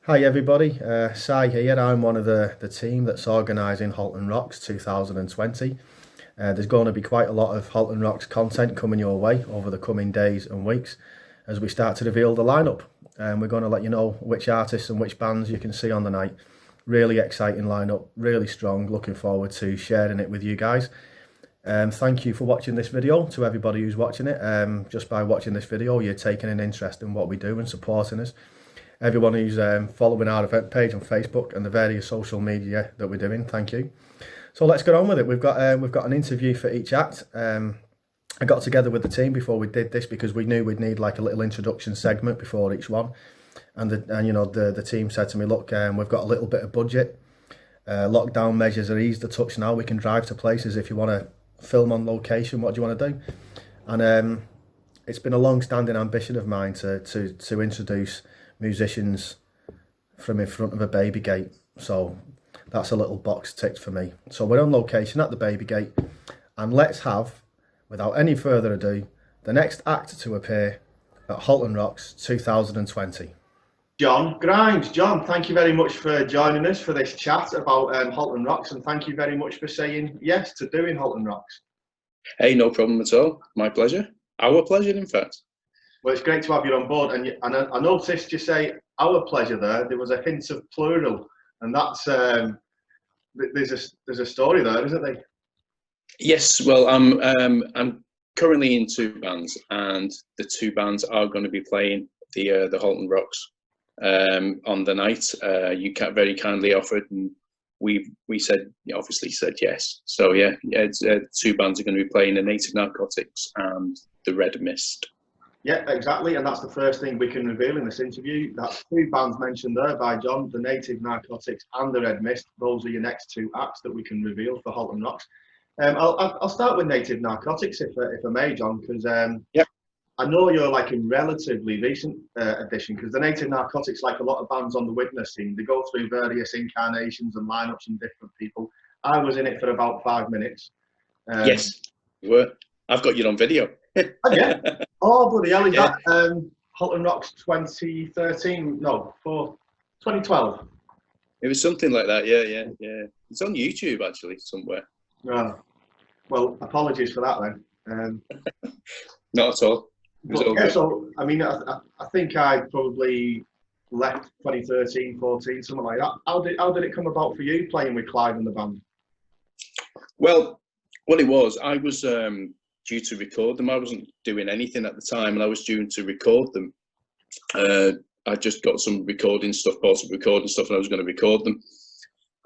Hi everybody, Si here. I'm one of the team that's organising Halton Rocks 2020. There's going to be quite a lot of Halton Rocks content coming your way over the coming days and weeks as we start to reveal the lineup. And we're going to let you know which artists and which bands you can see on the night. Really exciting lineup, really strong. Looking forward to sharing it with you guys. Thank you for watching this video to everybody who's watching it. Just by watching this video, you're taking an interest in what we do and supporting us. Everyone who's following our event page on Facebook and the various social media that we're doing, thank you. So let's get on with it. We've got an interview for each act. I got together with the team before we did this because we knew we'd need like a little introduction segment before each one. And the team said to me, look, we've got a little bit of budget. Lockdown measures are eased a touch now. We can drive to places if you want to film on location. What do you want to do? And it's been a long-standing ambition of mine to introduce musicians from in front of a baby gate. So that's a little box ticked for me. So we're on location at the baby gate, and let's have, without any further ado, the next act to appear at Halton Rocks 2020. John Grimes. John, thank you very much for joining us for this chat about Halton Rocks, and thank you very much for saying yes to doing Halton Rocks. Hey, no problem at all. My pleasure. Our pleasure, in fact. Well, it's great to have you on board, and I noticed you say our pleasure there. There was a hint of plural, and that's there's a story there, isn't there? Yes. Well, I'm currently in two bands, and the two bands are going to be playing the Halton Rocks on the night. You very kindly offered, and we obviously said yes. So yeah, it's, two bands are going to be playing the Native Narcotics and the Red Mist. Yeah, exactly, and that's the first thing we can reveal in this interview. That's two bands mentioned there by John, the Native Narcotics and the Red Mist. Those are your next two acts that we can reveal for Halton Rocks. I'll start with Native Narcotics, if I may, John, because yeah. I know you're like a relatively recent addition, because the Native Narcotics, like a lot of bands on the Witness scene, they go through various incarnations and lineups and different people. I was in it for about 5 minutes. Yes, you were. I've got you on video. Oh, yeah. Oh, bloody hell, is that Halton Rocks 2013? No, 2012. It was something like that, yeah. It's on YouTube, actually, somewhere. Oh, well, apologies for that then. Not at all. So, I mean, I think I probably left 2013, 14, something like that. How did it come about for you playing with Clive and the band? Well, what it was, I was due to record them. I wasn't doing anything at the time, and I was due to record them. I just got some recording stuff, bought some recording stuff, and I was going to record them.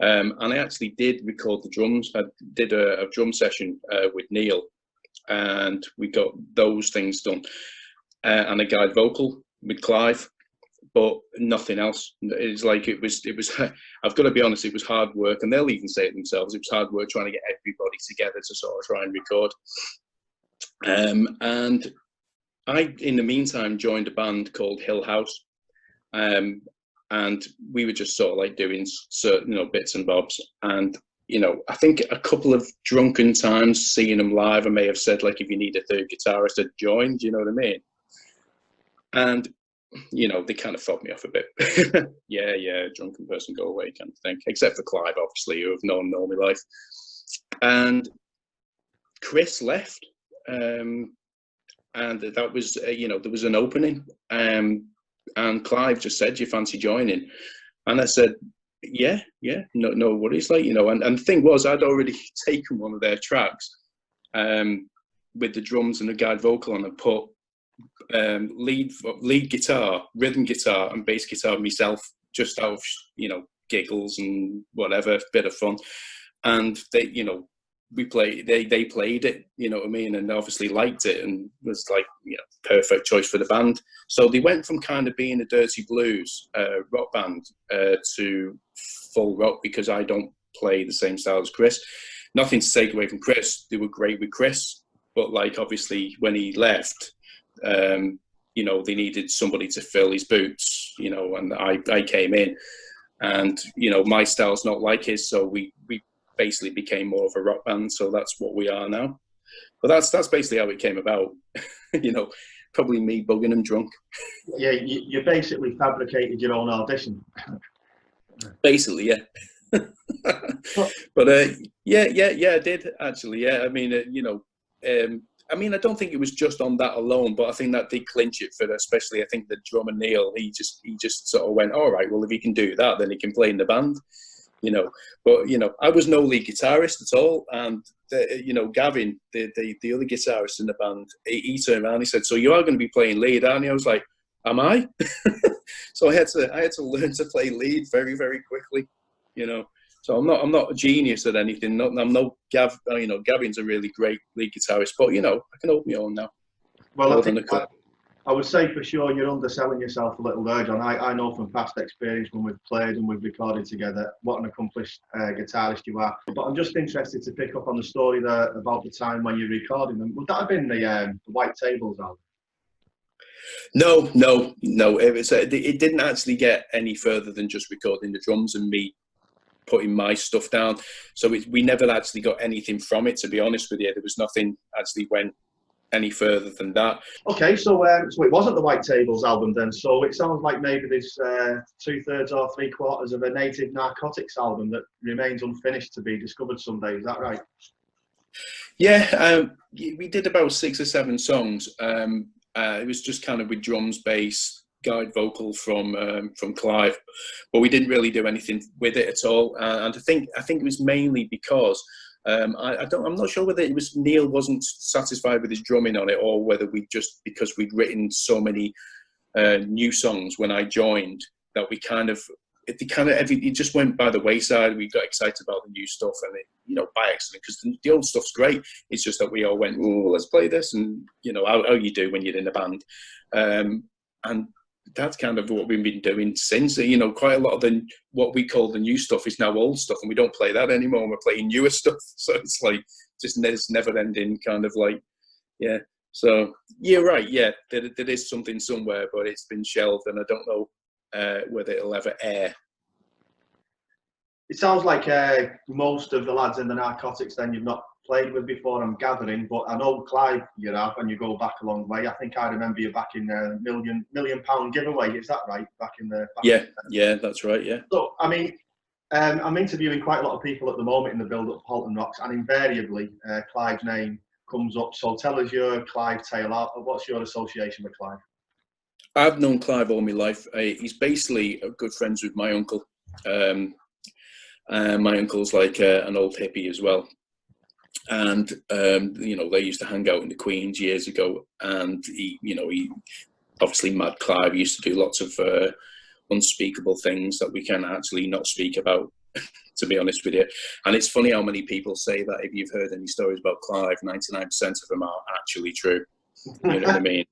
And I actually did record the drums. I did a drum session with Neil, and we got those things done. And a guide vocal with Clive, but nothing else. It's like it was. I've got to be honest. It was hard work, and they'll even say it themselves. It was hard work trying to get everybody together to sort of try and record. And I, in the meantime, joined a band called Hill House, and we were just sort of like doing certain, bits and bobs. And I think a couple of drunken times seeing them live, I may have said, like, if you need a third guitarist to join, do you know what I mean? And they kind of fobbed me off a bit. yeah, drunken person, go away, kind of thing. Except for Clive, obviously, who have known all my life. And Chris left. And that was, there was an opening, and Clive just said, "Do you fancy joining?" And I said, "Yeah, no worries." Like, and the thing was, I'd already taken one of their tracks, with the drums and the guide vocal on, and put lead guitar, rhythm guitar, and bass guitar myself, just out of giggles and whatever, bit of fun. And they, they played it, you know what I mean, and obviously liked it, and was like, perfect choice for the band. So they went from kind of being a dirty blues rock band to full rock, because I don't play the same style as Chris. Nothing to take away from Chris. They were great with Chris, but like, obviously when he left, they needed somebody to fill his boots, and I came in, and my style's not like his, so we basically became more of a rock band. So that's what we are now. But that's basically how it came about. probably me bugging him drunk. Yeah, you basically fabricated your own audition. Basically, yeah. But I did actually. Yeah, I mean, I mean, I don't think it was just on that alone, but I think that did clinch it for, especially I think the drummer Neil. He just sort of went, all right, well, if he can do that, then he can play in the band. But I was no lead guitarist at all, and Gavin, the other guitarist in the band, he turned around, he said, "So you are going to be playing lead, aren't you?" I was like, "Am I?" So I had to learn to play lead very, very quickly. So I'm not a genius at anything. I'm no Gavin's a really great lead guitarist, but I can hold my own now. Well, I would say for sure you're underselling yourself a little there, John. I know from past experience when we've played and we've recorded together what an accomplished guitarist you are. But I'm just interested to pick up on the story there about the time when you're recording them. Would that have been the White Tables album? No. It didn't actually get any further than just recording the drums and me putting my stuff down. So we never actually got anything from it, to be honest with you. There was nothing actually went any further than that. Okay, so it wasn't the White Tables album then. So it sounds like maybe there's 2/3 or 3/4 of a Native Narcotics album that remains unfinished to be discovered someday. Is that right? Yeah, we did about 6 or 7 songs. It was just kind of with drums, bass, guide vocal from Clive, but we didn't really do anything with it at all. And I think it was mainly because I'm not sure whether it was Neil wasn't satisfied with his drumming on it, or whether because we'd written so many new songs when I joined that it just went by the wayside. We got excited about the new stuff, and by accident, because the old stuff's great. It's just that we all went, "Oh, let's play this," and how you do when you're in a band, and that's kind of what we've been doing since. Quite a lot of what we call the new stuff is now old stuff, and we don't play that anymore. We're playing newer stuff, so it's like just this never-ending kind of like, yeah. So you're right, yeah. There is something somewhere, but it's been shelved, and I don't know whether it'll ever air. It sounds like most of the lads in the Narcotics then you've not played with before, I'm gathering, but I know Clive you have, and you go back a long way. I think I remember you back in the million pound giveaway, is that right? Yeah, that's right, yeah. So, I mean, I'm interviewing quite a lot of people at the moment in the build-up of Halton Rocks, and invariably Clive's name comes up. So tell us your Clive tale. What's your association with Clive? I've known Clive all my life. He's basically good friends with my uncle. My uncle's like an old hippie as well. And, they used to hang out in the Queens years ago. And he obviously Mad Clive used to do lots of unspeakable things that we can actually not speak about, to be honest with you. And it's funny how many people say that if you've heard any stories about Clive, 99% of them are actually true. You know what I mean?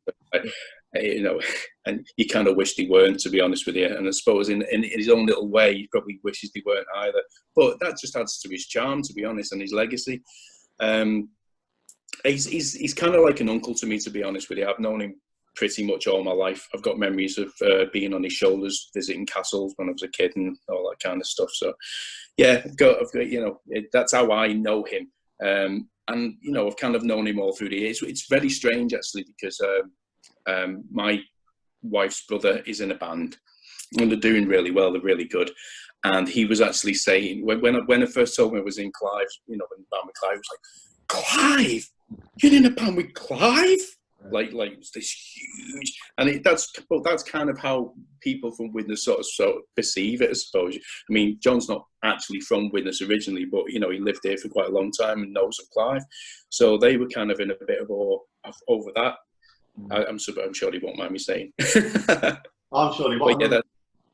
And you kind of wish they weren't, to be honest with you. And I suppose in his own little way, he probably wishes they weren't either. But that just adds to his charm, to be honest, and his legacy. He's kind of like an uncle to me, to be honest with you. I've known him pretty much all my life. I've got memories of being on his shoulders, visiting castles when I was a kid and all that kind of stuff. So, yeah, I've got that's how I know him. And, I've kind of known him all through the years. It's very strange, actually, because my wife's brother is in a band and they're doing really well. They're really good. And he was actually saying, when I first told him I was in Clive's, when the band with Clive, was like, "Clive? You're in a band with Clive?" Like it was this huge, and that's kind of how people from Widnes sort of perceive it, I suppose. I mean, John's not actually from Widnes originally, but he lived here for quite a long time and knows of Clive, so they were kind of in a bit of awe over that. I'm sure he won't mind me saying. I'm sure he won't.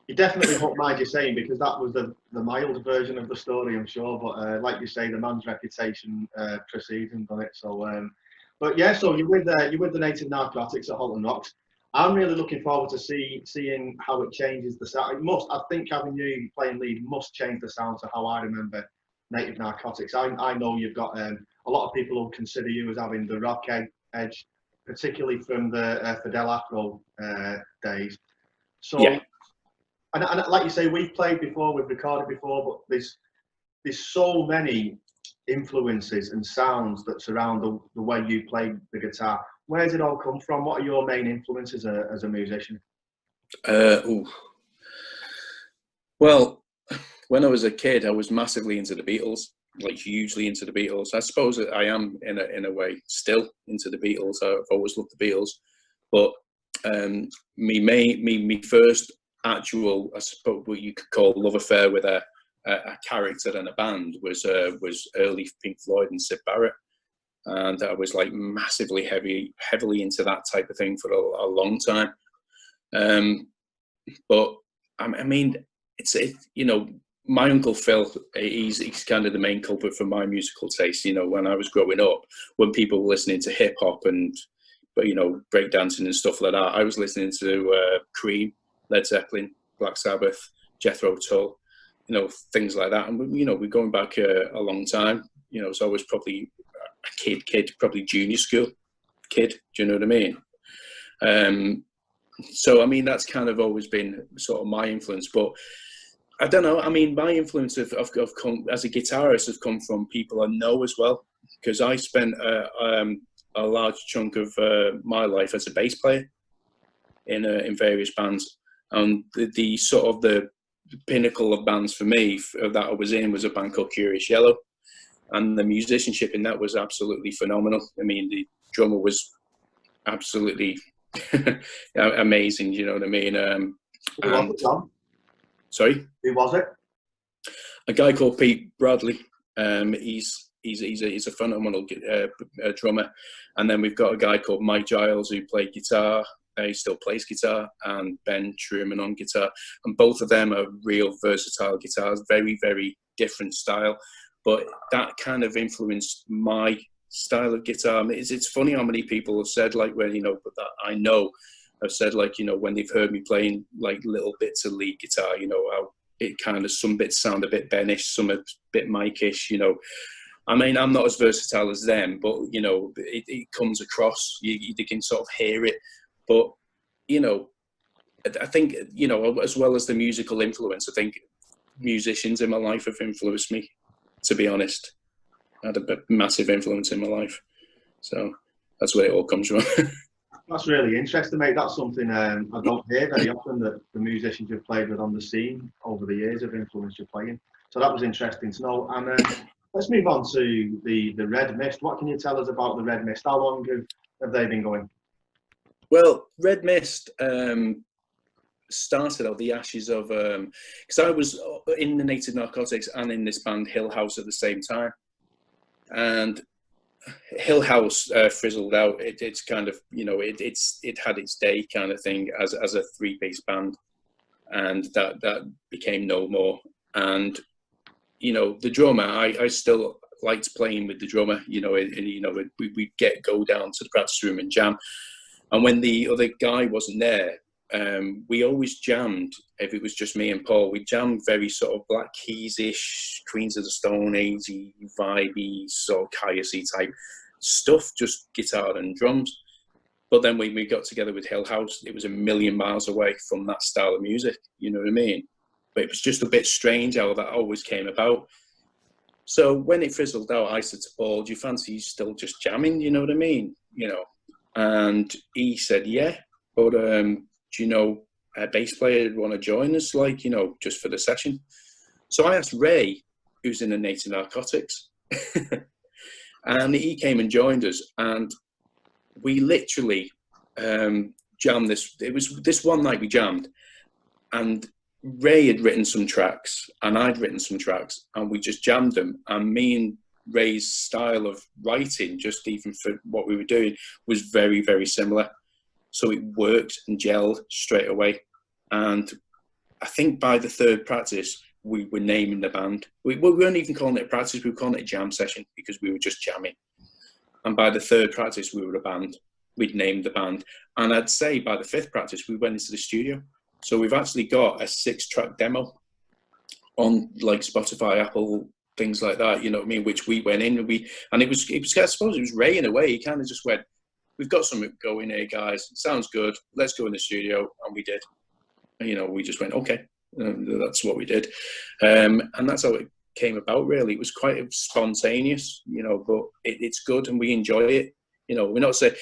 He definitely won't mind you saying, because that was the mild version of the story, I'm sure. But like you say, the man's reputation precedes him on it. So. But yeah, so you're with the Native Narcotics at Halton Rocks. I'm really looking forward to seeing how it changes the sound. I think having you playing lead must change the sound to how I remember Native Narcotics. I know you've got a lot of people who consider you as having the rock edge, particularly from the Fidel Afro days. So, yeah. And like you say, we've played before, we've recorded before, but there's so many influences and sounds that surround the way you play the guitar. where's it all come from? What are your main influences as a musician? Well, when I was a kid, I was massively into the Beatles, like hugely into the Beatles. I suppose that I am in a way still into the Beatles. I've always loved the Beatles, but me first actual, I suppose what you could call love affair with a character in a band was early Pink Floyd and Sid Barrett, and I was like massively heavily into that type of thing for a long time. But I mean, you know, my uncle Phil, he's kind of the main culprit for my musical taste. You know, when I was growing up, when people were listening to hip hop and, but you know, breakdancing and stuff like that, I was listening to Cream, Led Zeppelin, Black Sabbath, Jethro Tull, you know, things like that. And you know, we're going back a long time. You know, so I was probably a kid, probably junior school kid. Do you know what I mean? So I mean, that's kind of always been sort of my influence, but I don't know. I mean, my influence of come as a guitarist has come from people I know as well, because I spent a large chunk of my life as a bass player in various bands, and the sort of the pinnacle of bands for me that I was in was a band called Curious Yellow, and the musicianship in that was absolutely phenomenal. I mean, the drummer was absolutely amazing. You know what I mean? Who was it, John? Sorry? Who was it? A guy called Pete Bradley. He's a phenomenal drummer. And then we've got a guy called Mike Giles who played guitar. He still plays guitar, and Ben Truman on guitar. And both of them are real versatile guitars, very, very different style. But that kind of influenced my style of guitar. I mean, it's funny how many people have said, like, when, you know, but that I know have said, like, you know, when they've heard me playing like little bits of lead guitar, you know, how it kind of, some bits sound a bit Benish, some a bit Mike-ish, you know. I mean, I'm not as versatile as them, but, you know, it comes across, you can sort of hear it. But, you know, I think, you know, as well as the musical influence, I think musicians in my life have influenced me, to be honest. I had a massive influence in my life. So that's where it all comes from. That's really interesting, mate. That's something I don't hear very often, that the musicians you've played with on the scene over the years have influenced your playing. So that was interesting to know. And let's move on to the Red Mist. What can you tell us about the Red Mist? How long have they been going? Well, Red Mist started out the ashes of, because I was in the Native Narcotics and in this band Hill House at the same time. And Hill House frizzled out. It's kind of, you know, it had its day kind of thing as a three-piece band, and that became no more. And you know, the drummer, I still liked playing with the drummer. You know, and you know, we'd go down to the practice room and jam. And when the other guy wasn't there, we always jammed. If it was just me and Paul, we jammed very sort of Black Keys-ish, Queens of the Stone Age-y, vibey, sort of Kayasy type stuff, just guitar and drums. But then when we got together with Hill House, it was a million miles away from that style of music, you know what I mean? But it was just a bit strange how that always came about. So when it fizzled out, I said to Paul, do you fancy still just jamming, you know what I mean? You know, and he said, yeah, but do you know a bass player would want to join us, like, you know, just for the session? So I asked Ray, who's in the Native Narcotics, and he came and joined us, and we literally jammed this. It was this one night we jammed, and Ray had written some tracks, and I'd written some tracks, and we just jammed them. And me and Ray's style of writing, just even for what we were doing, was very, very similar. So it worked and gelled straight away. And I think by the third practice, we were naming the band. We weren't even calling it a practice, we were calling it a jam session, because we were just jamming. And by the third practice, we were a band. We'd named the band. And I'd say by the fifth practice, we went into the studio. So we've actually got a 6-track demo on like Spotify, Apple, things like that, you know what I mean, which we went in, and it was I suppose it was Ray in a way. He kind of just went, we've got something going here, guys. Sounds good. Let's go in the studio. And we did. And, you know, we just went, okay. That's what we did. And that's how it came about, really. It was quite spontaneous, you know, but it's good and we enjoy it. we're not saying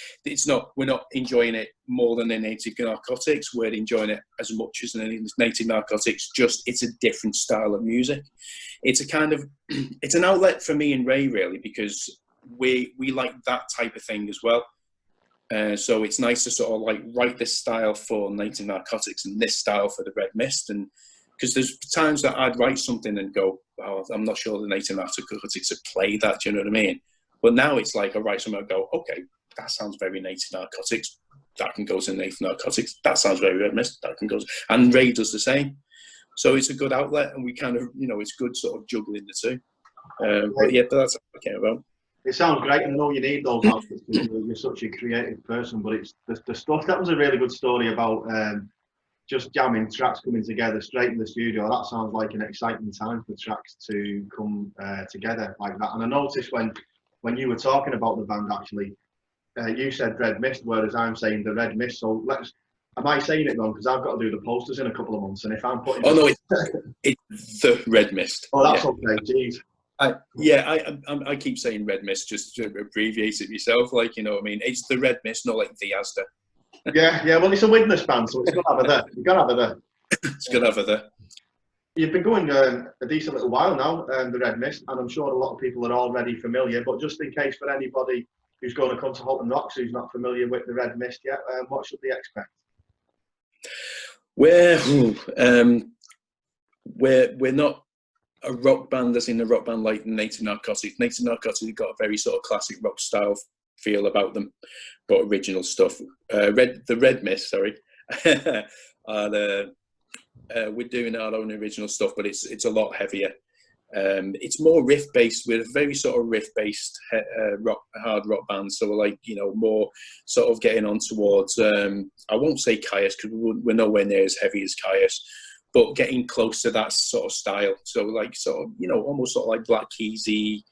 we're not enjoying it more than the Native Narcotics. We're enjoying it as much as the Native Narcotics. Just it's a different style of music. It's a kind of it's an outlet for me and Ray really, because we like that type of thing as well. So it's nice to sort of like write this style for Native Narcotics and this style for the Red Mist, and because there's times that I'd write something and go, oh, I'm not sure the Native Narcotics have played that. Do you know what I mean? But now it's like I write something and go, okay, that sounds very Native Narcotics. That can go to Native Narcotics. That sounds very Red Mist. That can go. And Ray does the same. So it's a good outlet, and we kind of, it's good sort of juggling the two. But yeah, that's what I care about. It sounds great, and I know you need those outlets because you're such a creative person. But it's the stuff that was a really good story about just jamming tracks coming together straight in the studio. That sounds like an exciting time for tracks to come together like that. And I noticed when you were talking about the band, actually, you said Red Mist, whereas I'm saying the Red Mist. So am I saying it wrong? Because I've got to do the posters in a couple of months, and if I'm putting it's the Red Mist. Oh, that's okay. Jeez. I keep saying Red Mist just to abbreviate it myself. Like, you know what I mean? It's the Red Mist, not like the Asda. Yeah. Well, it's a witness band, so it's got to have it there. You've got to have it there. It's got to have it there. You've been going a decent little while now, the Red Mist, and I'm sure a lot of people are already familiar. But just in case for anybody who's going to come to Halton Rocks who's not familiar with the Red Mist yet, what should they expect? We're not a rock band as in a rock band like Native Narcotics. Native Narcotics have got a very sort of classic rock style feel about them, but original stuff. The Red Mist, sorry, we're doing our own original stuff, but it's a lot heavier. It's more riff based. We're a very sort of riff based hard rock band. So we're like, more sort of getting on towards. I won't say Caius because we're nowhere near as heavy as Caius, but getting close to that sort of style. So like sort of, almost sort of like Black Keysy.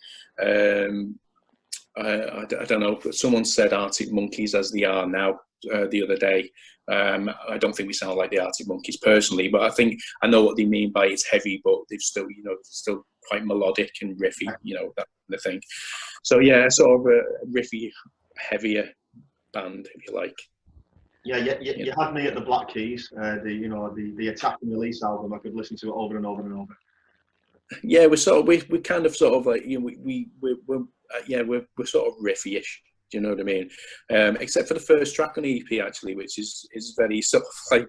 I don't know, but someone said Arctic Monkeys as they are now the other day. I don't think we sound like the Arctic Monkeys personally, but I know what they mean by it's heavy, but they've still, still quite melodic and riffy, that kind of thing. So yeah, sort of a riffy, heavier band, if you like. Yeah, you had me at the Black Keys, the Attack and Release album. I could listen to it over and over and over. Yeah, we're kind of sort of like, we're sort of riffy-ish. Do you know what I mean? Except for the first track on the EP, actually, which is very sort of like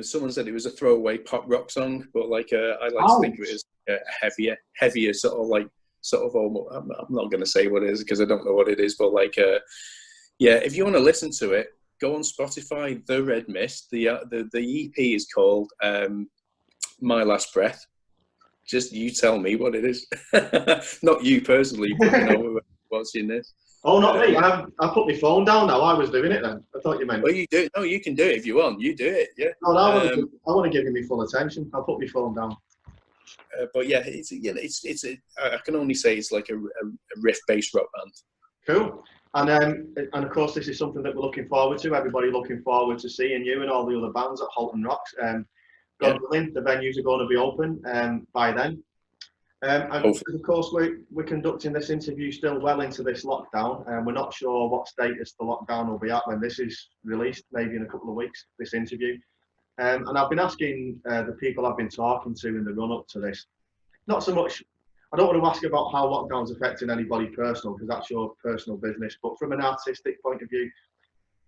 someone said it was a throwaway pop rock song, but like I like to think of it as a heavier sort of almost. I'm not going to say what it is because I don't know what it is, but like if you want to listen to it, go on Spotify. The Red Mist. The EP is called My Last Breath. Just you tell me what it is. Not you personally, but what's in this. Oh, not me. I put my phone down now. I was doing it then. I thought you meant. Well, you do. No, you can do it if you want. You do it. Yeah. No, I want to give you my full attention. I'll put my phone down. But yeah, I can only say it's like a riff-based rock band. Cool. And of course, this is something that we're looking forward to. Everybody looking forward to seeing you and all the other bands at Halton Rocks. God willing, the venues are going to be open by then. And of course, we're conducting this interview still well into this lockdown, and we're not sure what status the lockdown will be at when this is released, maybe in a couple of weeks, this interview. And I've been asking the people I've been talking to in the run-up to this, not so much, I don't want to ask about how lockdown's affecting anybody personal, because that's your personal business, but from an artistic point of view,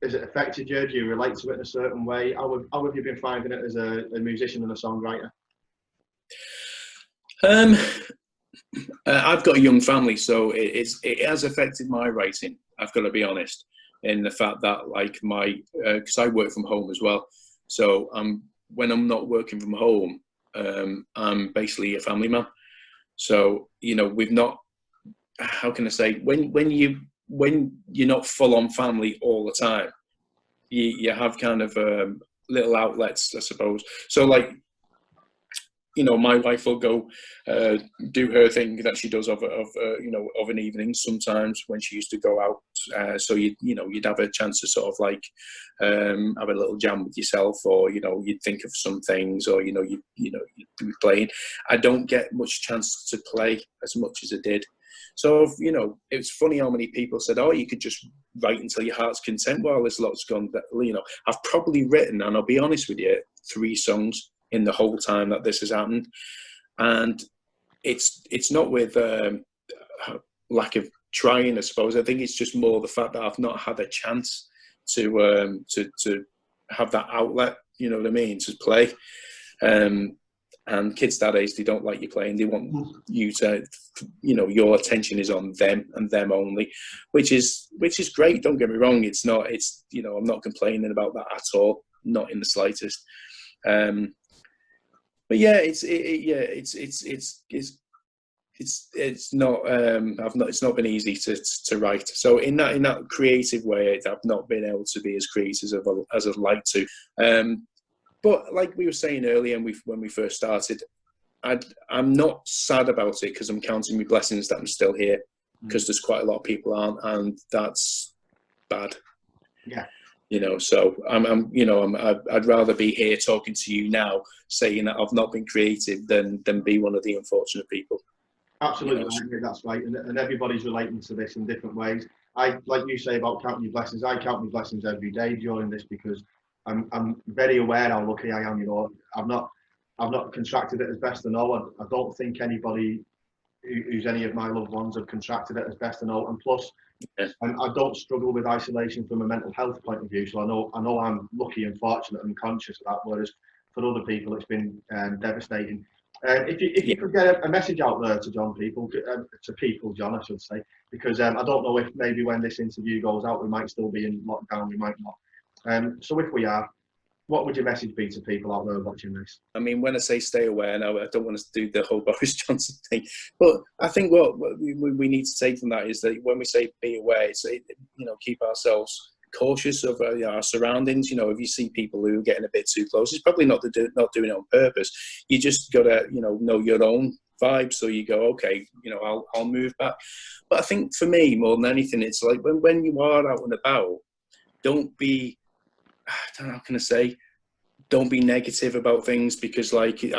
has it affected you? Do you relate to it in a certain way? How have you been finding it as a musician and a songwriter? I've got a young family, so it has affected my writing. I've got to be honest, in the fact that like because I work from home as well. So when I'm not working from home, I'm basically a family man. So we've not. How can I say when you're not full on family all the time, you have kind of little outlets, I suppose. So like. My wife will go do her thing that she does of an evening sometimes when she used to go out. So you'd have a chance to sort of like have a little jam with yourself, or you'd think of some things, or you'd be playing. I don't get much chance to play as much as I did. So, it's funny how many people said, oh, you could just write until your heart's content while this lot's gone. I've probably written, and I'll be honest with you, 3 songs in the whole time that this has happened. And it's not with lack of trying, I suppose. I think it's just more the fact that I've not had a chance to have that outlet, you know what I mean, to play. And kids that age, they don't like you playing. They want you to, your attention is on them and them only, which is great. Don't get me wrong. It's not. I'm not complaining about that at all. Not in the slightest. But yeah, it's not. It's not been easy to write. So in that creative way, I've not been able to be as creative as I'd like to. But like we were saying earlier, and when we first started, I'm not sad about it because I'm counting my blessings that I'm still here, because there's quite a lot of people aren't, and that's bad. Yeah. So I'd rather be here talking to you now, saying that I've not been creative than be one of the unfortunate people. Absolutely, that's right, and everybody's relating to this in different ways. Like you say about counting your blessings, I count my blessings every day during this, because I'm very aware how lucky I am. I've not contracted it as best I know. I don't think anybody who's any of my loved ones have contracted it as best I know. And plus, I don't struggle with isolation from a mental health point of view. So I know I'm lucky and fortunate and conscious of that. Whereas for other people, it's been devastating. If you could get a message out there to people, John, I should say, because I don't know if maybe when this interview goes out, we might still be in lockdown, we might not. So if we are, what would your message be to people out there watching this? I mean, when I say stay aware, now I don't want to do the whole Boris Johnson thing, but I think what we need to take from that is that when we say be aware, it's, keep ourselves cautious of our surroundings. If you see people who are getting a bit too close, it's probably not doing it on purpose. You just got to, know your own vibe. So you go, okay, I'll move back. But I think for me, more than anything, it's like when you are out and about, don't be, I don't know, how can I say, don't be negative about things, because like I'm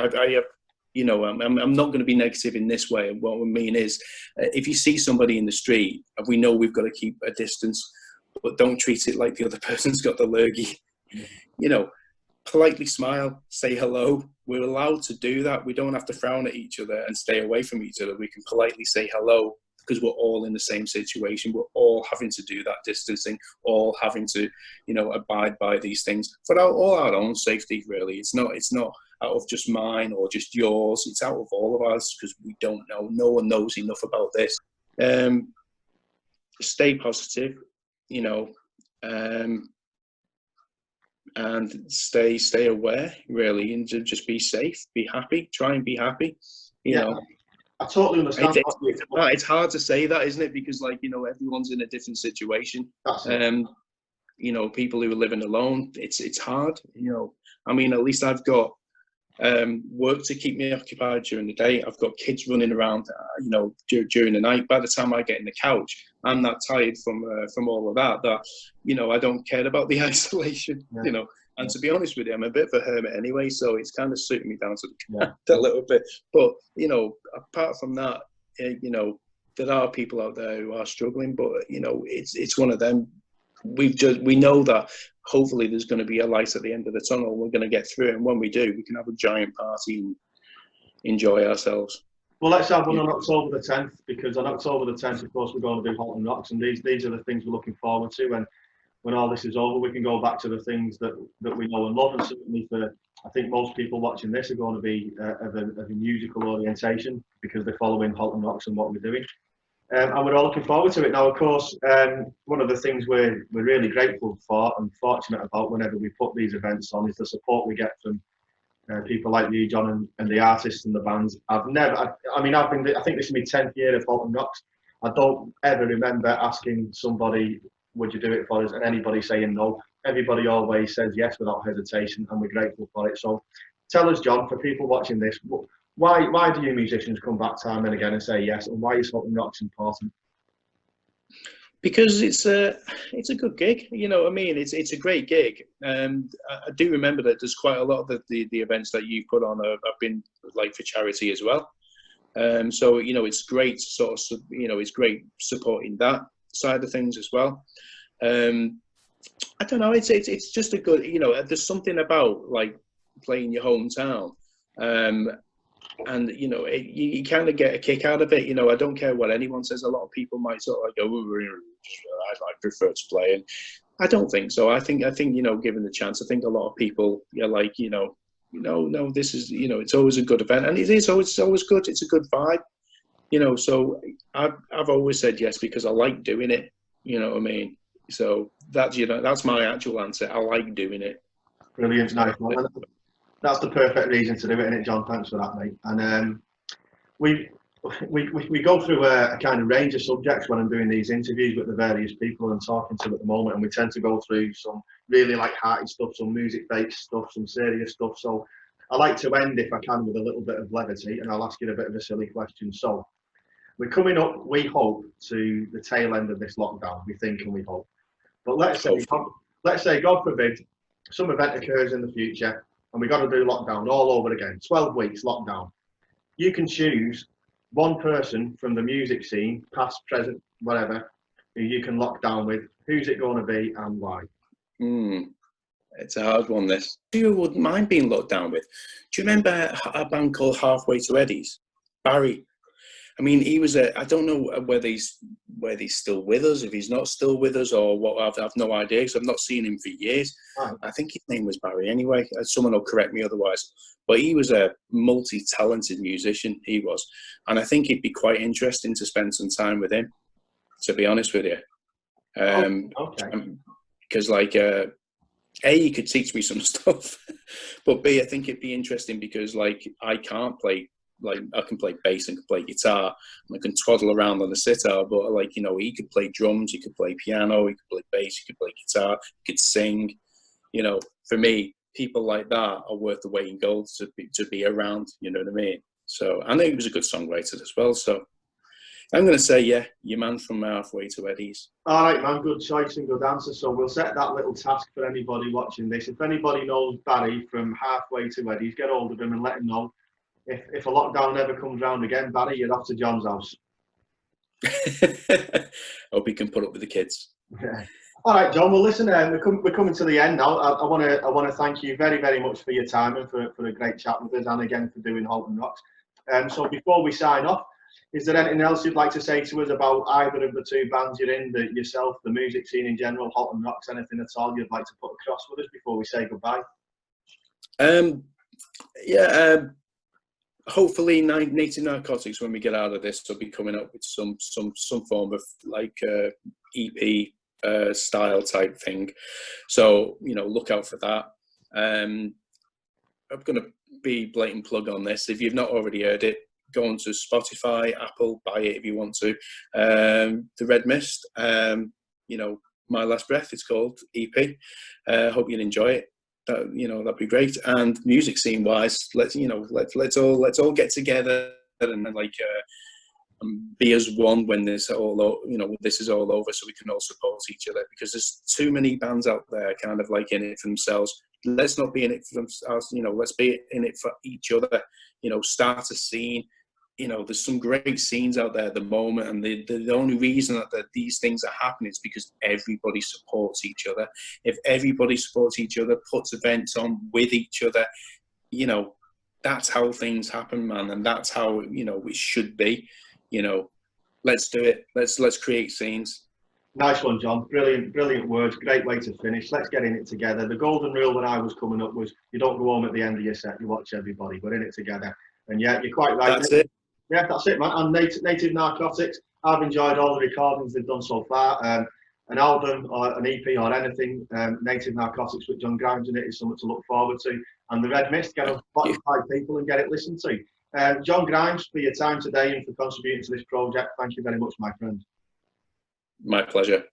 not going to be negative in this way. And what I mean is, if you see somebody in the street, we know we've got to keep a distance, but don't treat it like the other person's got the lurgy. Politely smile, say hello. We're allowed to do that. We don't have to frown at each other and stay away from each other. We can politely say hello, because we're all in the same situation. We're all having to do that distancing, all having to, abide by these things for all our own safety, really. It's not out of just mine or just yours. It's out of all of us, because we don't know. No one knows enough about this. Stay positive, and stay aware, really, and to just be safe, be happy, try and be happy, know. I totally understand. It's hard to say that, isn't it? Because everyone's in a different situation. People who are living alone, it's hard. I mean, at least I've got work to keep me occupied during the day. I've got kids running around, during the night. By the time I get in the couch, I'm that tired from all of that I don't care about the isolation. And to be honest with you, I'm a bit of a hermit anyway, so it's kind of suiting me down to the a little bit. But apart from that, there are people out there who are struggling, but it's one of them. We know that hopefully there's going to be a light at the end of the tunnel. We're going to get through it, and when we do, we can have a giant party and enjoy ourselves. Well, let's have one on October the 10th, because on October the 10th, of course, we're going to do Halton Rocks, and these are the things we're looking forward to. And when all this is over, we can go back to the things that we know and love. And certainly I think most people watching this are going to be of a musical orientation, because they're following Halton Rocks and what we're doing. And we're all looking forward to it. Now, of course, one of the things we're really grateful for and fortunate about whenever we put these events on is the support we get from people like you, John, and the artists and the bands. I think this is my 10th year of Halton Rocks. I don't ever remember asking somebody, would you do it for us, and anybody saying no. Everybody always says yes without hesitation, and we're grateful for it. So tell us, John, for people watching this, why do you musicians come back time and again and say yes, and why is Halton Rocks important? Because it's a good gig, what I mean? It's a great gig, and I do remember that there's quite a lot of the events that you put on have been like for charity as well. So it's great sort of it's great supporting that side of things as well. I don't know. It's just a good. There's something about like playing your hometown. And you kind of get a kick out of it. I don't care what anyone says. A lot of people might sort of like go, I prefer to play, and I don't think so. I think given the chance, I think a lot of people are like, no, this is it's always a good event, and it's always good. It's a good vibe, So I've always said yes because I like doing it. You know what I mean? So that's my actual answer. I like doing it. Brilliant, nice one. That's the perfect reason to do it, isn't it, John? Thanks for that, mate. And we go through a kind of range of subjects when I'm doing these interviews with the various people I'm talking to at the moment, and we tend to go through some really like hearty stuff, some music-based stuff, some serious stuff. So I like to end, if I can, with a little bit of levity, and I'll ask you a bit of a silly question. So we're coming up, we hope, to the tail end of this lockdown. We think and we hope. But let's say, God forbid, some event occurs in the future, and we've got to do lockdown all over again. 12 weeks lockdown. You can choose one person from the music scene, past, present, whatever, who you can lock down with. Who's it going to be and why? It's a hard one, this. Who wouldn't mind being locked down with? Do you remember a band called Halfway to Eddie's? Barry. I mean, he was I don't know whether he's still with us, if he's not still with us, or what. I've no idea because I've not seen him for years. Right. I think his name was Barry anyway. Someone will correct me otherwise. But he was a multi-talented musician, he was. And I think it'd be quite interesting to spend some time with him, to be honest with you. Okay. Because, like, A, he could teach me some stuff. But B, I think it'd be interesting because, like, I can't play. Like, I can play bass and can play guitar, and I can twaddle around on the sitar, but like, he could play drums, he could play piano, he could play bass, he could play guitar, he could sing. For me, people like that are worth the weight in gold to be around, you know what I mean? So I know he was a good songwriter as well, so I'm going to say, yeah, your man from Halfway to Eddie's. All right, man, good choice and good answer. So we'll set that little task for anybody watching this. If anybody knows Barry from Halfway to Eddie's, get hold of him and let him know. If a lockdown ever comes round again, Barry, you're off to John's house. Hope he can put up with the kids. Yeah. All right, John. Well, listen, we're coming to the end now. I want to thank you very, very much for your time and for a great chat with us, and again for doing Halton Rocks. So before we sign off, is there anything else you'd like to say to us about either of the two bands you're in, yourself, the music scene in general, Halton Rocks, anything at all you'd like to put across with us before we say goodbye? Hopefully, Native Narcotics, when we get out of this, will be coming up with some form of like EP style type thing. So look out for that. I'm going to be blatant plug on this. If you've not already heard it, go onto Spotify, Apple, buy it if you want to. The Red Mist, My Last Breath, it's called EP. Hope you'll enjoy it. That'd be great. And music scene wise, let's all get together and be as one when this is all over, so we can all support each other, because there's too many bands out there kind of like in it for themselves. Let's not be in it for themselves, let's be in it for each other, start a scene. There's some great scenes out there at the moment, and the only reason that these things are happening is because everybody supports each other. If everybody supports each other, puts events on with each other, that's how things happen, man, and that's how it should be. Let's do it. Let's create scenes. Nice one, John. Brilliant words. Great way to finish. Let's get in it together. The golden rule when I was coming up was you don't go home at the end of your set. You watch everybody. We're in it together. And yeah, you're quite right. That's it. Yeah, that's it, man. And Native Narcotics, I've enjoyed all the recordings they've done so far. An album or an EP or anything, Native Narcotics with John Grimes in it is something to look forward to. And the Red Mist, get on Spotify, people, and get it listened to. John Grimes, for your time today and for contributing to this project, thank you very much, my friend. My pleasure.